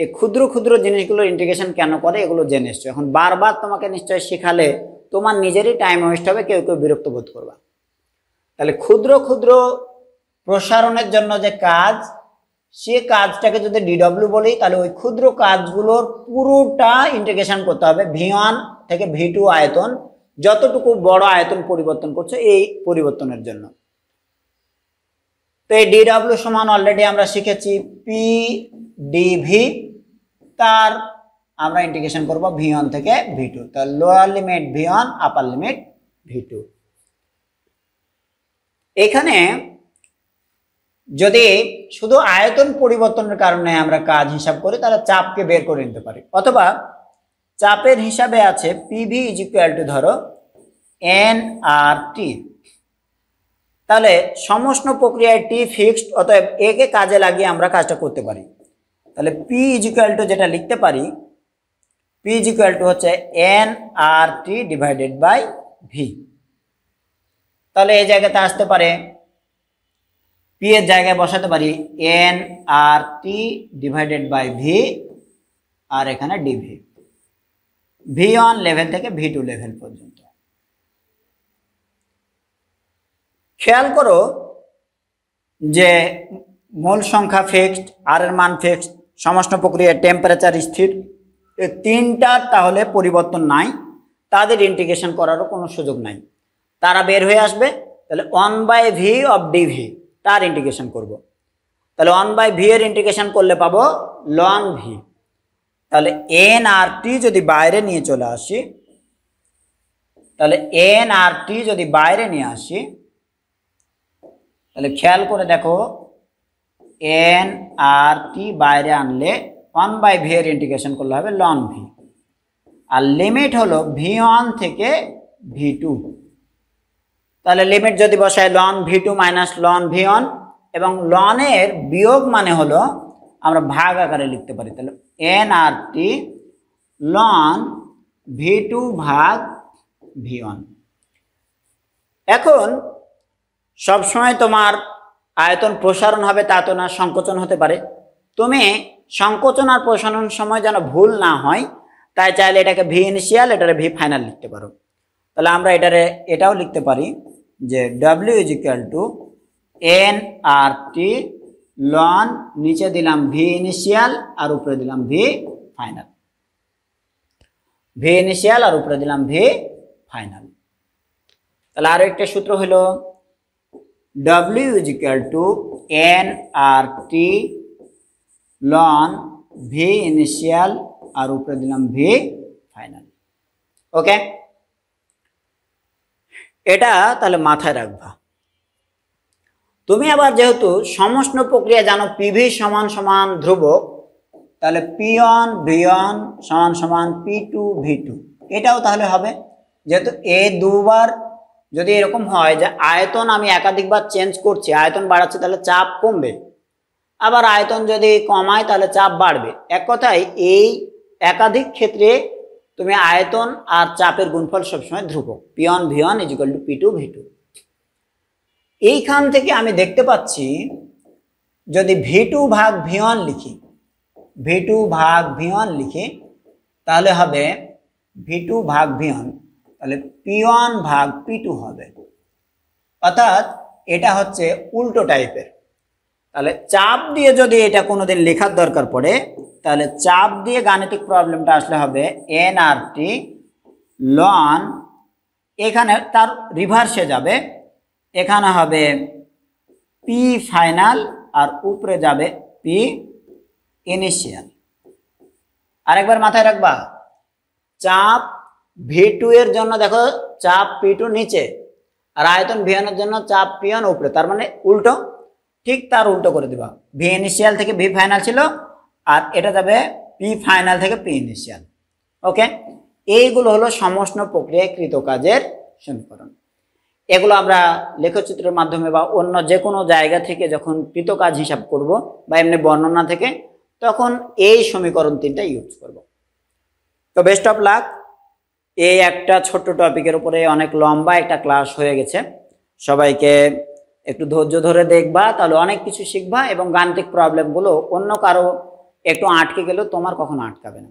Speaker 1: এই ক্ষুদ্র ক্ষুদ্র জিনিসগুলো ইন্টিগ্রেশন কেন করে এগুলো জেনে এসছো। এখন বারবার তোমাকে নিশ্চয়ই শেখালে তোমার নিজেরই টাইম ওয়েস্ট হবে, কেউ কেউ বিরক্ত বোধ করবা। তাহলে ক্ষুদ্র ক্ষুদ্র প্রসারণের জন্য যে কাজ সে কাজটাকে যদি ডিডব্লিউ বলি তাহলে ওই ক্ষুদ্র কাজগুলোর পুরোটা ইন্টিগ্রেশন করতে হবে V1 থেকে V2 আয়তন, যতটুকু বড় আয়তন পরিবর্তন করছে এই পরিবর্তনের জন্য। তো এই ডিডব্লিউ সমান অলরেডি আমরা শিখেছি পি ডিভি, তার আমরা ইন্টিগ্রেশন করব V1 থেকে V2, তো লোয়ার লিমিট V1 আপার লিমিট V2। এখানে যদি শুধু আয়তন পরিবর্তনের কারণে আমরা কাজ হিসাব করি তাহলে চাপকে বের করে নিতে পারি, অথবা চাপের হিসাবে আছে পিভি ইজ ইকুয়াল টু ধরো NRT, তাহলে সমষ্ণ প্রক্রিয়ায় টি ফিক্সড, অতএব একে কাজে লাগিয়ে আমরা কাজটা করতে পারি। তাহলে পি ইজ ইকুয়াল টু যেটা লিখতে পারি, পি ইজ ইকুয়াল টু হচ্ছে NRT ডিভাইডেড বাই ভি। তাহলে এই জায়গাতে আসতে পারে পি এর জায়গায় বসাতে পারি NRT ডিভাইডেড বাই ভি, আর এখানে ডিভি, V1 লেভেল থেকে V2 লেভেল পর্যন্ত। খেয়াল করো যে মূল সংখ্যা ফিক্সড, আর এর মান ফিক্সড, সমষ্ণ প্রক্রিয়ার টেম্পারেচার স্থির, এই তিনটার তাহলে পরিবর্তন নাই, তাদের ইন্টিগ্রেশন করারও কোনো সুযোগ নাই, তারা বের হয়ে আসবে। তাহলে 1/v অফ ডিভি তার ইন্টিগ্রেশন করব, তাহলে 1/v এর ইন্টিগ্রেশন করলে পাবো ln v। তাহলে NRT যদি বাইরে নিয়ে চলে আসি, তাহলে NRT যদি বাইরে নিয়ে আসি, তাহলে খেয়াল করে দেখো NRT বাইরে আনলে 1/v এর ইন্টিগ্রেশন করলে হবে ln v, আর লিমিট হলো V1 থেকে V2। তাহলে লিমিট যদি বসায় ln V2 minus ln V1, এবং ln এর বিয়োগ মানে হলো আমরা ভাগ আকারে লিখতে পারি, তাহলে NRT ln V2 ভাগ V1। এখন সবসময় তোমার আয়তন প্রসারণ হবে তা তো না, সংকোচন হতে পারে। তুমি সংকোচন আর প্রসারণের সময় যেন ভুল না হয় তাই চাইলে এটাকে ভি ইনিশিয়াল, এটারে ভি ফাইনাল লিখতে পারো। তাহলে আমরা এটাও লিখতে পারি যে W is equal to NRT ln, নিচে দিলাম ভি ইনিশিয়াল আর উপরে দিলাম ভি ফাইনাল, ভি ইনিশিয়াল আর উপরে দিলাম ভি ফাইনাল। তাহলে আরো একটা সূত্র হলো W is equal to NRT ln V initial আর উপরে দিলাম ভি ফাইনাল। ওকে, এটা তাহলে মাথায় রাখবা। তুমি আবার যেহেতু সমষ্ণ প্রক্রিয়া জানো পিভি সমান সমান ধ্রুবক, তাহলে P1 V1 সমান সমান P2 V2, এটাও তাহলে হবে। যেহেতু এ দুবার যদি এরকম হয় যে আয়তন আমি একাধিকবার চেঞ্জ করছি, আয়তন বাড়াচ্ছি, তাহলে চাপ কমবে, আবার আয়তন যদি কমায় তাহলে চাপ বাড়বে। এক কথায় এই একাধিক ক্ষেত্রে তুমি আয়তন আর চাপের গুণফল সবসময় ধ্রুবক, P1 V1 is equal two P2 V2। এইখান থেকে আমি দেখতে পাচ্ছি যদি V2 ভাগ V1 লিখি, V2 ভাগ V1 লিখি, তাহলে হবে V2 ভাগ V1, তাহলে P1 ভাগ P2 হবে। অর্থাৎ এটা হচ্ছে উল্টো টাইপের। তাহলে চাপ দিয়ে যদি এটা কোনোদিন লেখার দরকার পড়ে, তাহলে চাপ দিয়ে গাণিতিক প্রবলেমটা আসলে হবে NRT ln, এখানে তার রিভার্সে যাবে, এখানে হবে P ফাইনাল আর উপরে যাবে P ইনিশিয়াল। আরেকবার মাথায় রাখবা, চাপ V2 এর জন্য দেখো চাপ P2 নিচে, আর আয়তন V1 এর জন্য চাপ P1 উপরে, তার মানে উল্টো, ঠিক তার উল্টো করে দিবা। V ইনিশিয়াল থেকে V ফাইনাল ছিল, আর এটা যাবে P ফাইনাল থেকে P ইনিশিয়াল। ওকে, এইগুলো হলো সমষ্ণ প্রক্রিয়ায় কৃত কাজের সমীকরণ। এগুলো আমরা লেখচিত্রের মাধ্যমে বা অন্য যে কোনো জায়গা থেকে যখন কৃত কাজ হিসাব করব বা এমনি বর্ণনা থেকে, তখন এই সমীকরণ তিনটা ইউজ করব। তো বেস্ট অফ লাক। এই একটা ছোট্ট টপিকের উপরে অনেক লম্বা একটা ক্লাস হয়ে গেছে। সবাইকে একটু ধৈর্য ধরে দেখবা, তাহলে অনেক কিছু শিখবা, এবং গাণিতিক প্রবলেমগুলো অন্য কারো একটু আটকে গেলেও তোমার কখনো আটকাবে না।